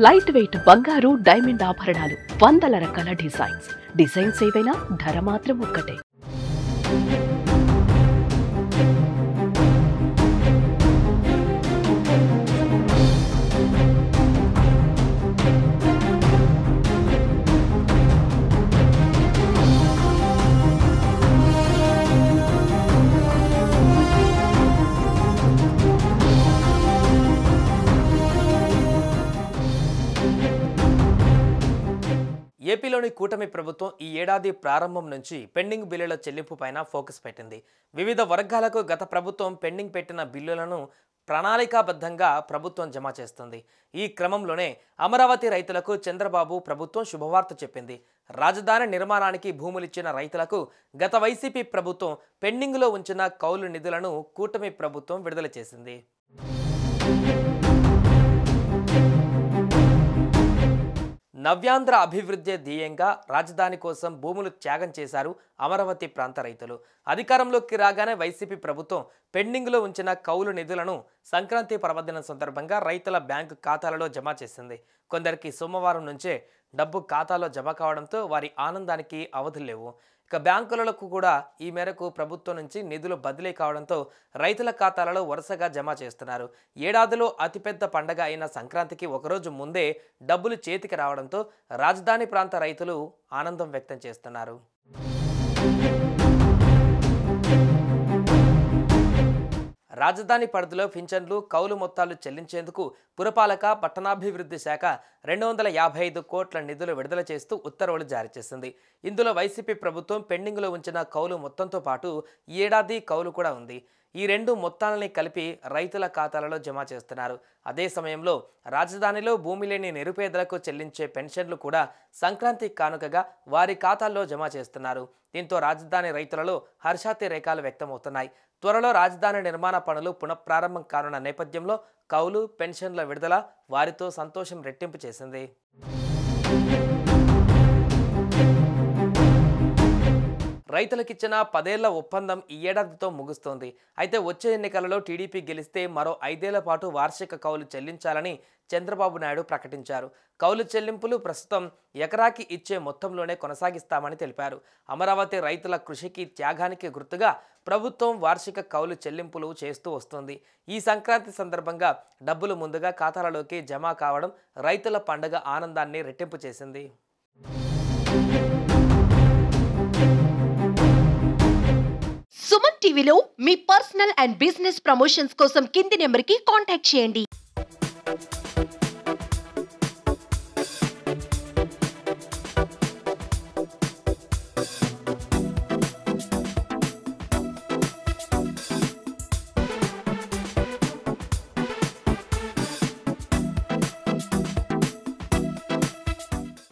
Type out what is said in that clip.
Light weight బంగారు diamond ఆభరణాలు, వందల రకాల డిజైన్స్ ఏవైనా ధర మాత్రం ఒక్కటే. ఏపీలోని కూటమి ప్రభుత్వం ఈ ఏడాది ప్రారంభం నుంచి పెండింగ్ బిల్లుల చెల్లింపుపైన ఫోకస్ పెట్టింది. వివిధ వర్గాలకు గత ప్రభుత్వం పెండింగ్ పెట్టిన బిల్లులను ప్రణాళికాబద్ధంగా ప్రభుత్వం జమ చేస్తుంది. ఈ క్రమంలోనే అమరావతి రైతులకు చంద్రబాబు ప్రభుత్వం శుభవార్త చెప్పింది. రాజధాని నిర్మాణానికి భూములిచ్చిన రైతులకు గత వైసీపీ ప్రభుత్వం పెండింగ్లో ఉంచిన కౌలు నిధులను కూటమి ప్రభుత్వం విడుదల చేసింది. నవ్యాంధ్ర అభివృద్ధి ధ్యేయంగా రాజధాని కోసం భూములు త్యాగం చేశారు అమరావతి ప్రాంత రైతులు. అధికారంలోకి రాగానే వైసీపీ ప్రభుత్వం పెండింగ్లో ఉంచిన కౌలు నిధులను సంక్రాంతి పర్వదినం సందర్భంగా రైతుల బ్యాంకు ఖాతాలలో జమ చేసింది. కొందరికి సోమవారం నుంచే డబ్బు ఖాతాలో జమ కావడంతో వారి ఆనందానికి అవధులు లేవు. ఇక బ్యాంకులకు కూడా ఈ మేరకు ప్రభుత్వం నుంచి నిధులు బదిలీ కావడంతో రైతుల ఖాతాలలో వరుసగా జమ చేస్తున్నారు. ఏడాదిలో అతిపెద్ద పండగ అయిన సంక్రాంతికి ఒకరోజు ముందే డబ్బులు చేతికి రావడంతో రాజధాని ప్రాంత రైతులు ఆనందం వ్యక్తం చేస్తున్నారు. రాజధాని పరిధిలో పింఛన్లు, కౌలు మొత్తాలు చెల్లించేందుకు పురపాలక పట్టణాభివృద్ధి శాఖ 255 కోట్ల నిధులు విడుదల చేస్తూ ఉత్తర్వులు జారీ చేసింది. ఇందులో వైసీపీ ప్రభుత్వం పెండింగ్లో ఉంచిన కౌలు మొత్తంతో పాటు ఈ ఏడాది కౌలు కూడా ఉంది. ఈ రెండు మొత్తాలని కలిపి రైతుల ఖాతాలలో జమ చేస్తున్నారు. అదే సమయంలో రాజధానిలో భూమి లేని నిరుపేదలకు చెల్లించే పెన్షన్లు కూడా సంక్రాంతి కానుకగా వారి ఖాతాల్లో జమ చేస్తున్నారు. దీంతో రాజధాని రైతులలో హర్షాతిరేకాలు వ్యక్తమవుతున్నాయి. త్వరలో రాజధాని నిర్మాణ పనులు పునఃప్రారంభం కానున్న నేపథ్యంలో కౌలు, పెన్షన్ల విడుదల వారితో సంతోషం రెట్టింపు చేసింది. రైతులకిచ్చిన 10 ఏళ్ల ఒప్పందం ఈ ఏడాదితో ముగుస్తోంది. అయితే వచ్చే ఎన్నికలలో టీడీపీ గెలిస్తే మరో 5 ఏళ్ల పాటు వార్షిక కౌలు చెల్లించాలని చంద్రబాబు నాయుడు ప్రకటించారు. కౌలు చెల్లింపులు ప్రస్తుతం ఎకరాకి ఇచ్చే మొత్తంలోనే కొనసాగిస్తామని తెలిపారు. అమరావతి రైతుల కృషికి, త్యాగానికి గుర్తుగా ప్రభుత్వం వార్షిక కౌలు చెల్లింపులు చేస్తూ వస్తుంది. ఈ సంక్రాంతి సందర్భంగా డబ్బులు ముందుగా ఖాతాలలోకి జమ కావడం రైతుల పండుగ ఆనందాన్ని రెట్టింపు చేసింది. సుమన్ టీవీలో మీ పర్సనల్ అండ్ బిజినెస్ ప్రమోషన్స్ కోసం కింది నెంబర్కి కాంటాక్ట్ చేయండి.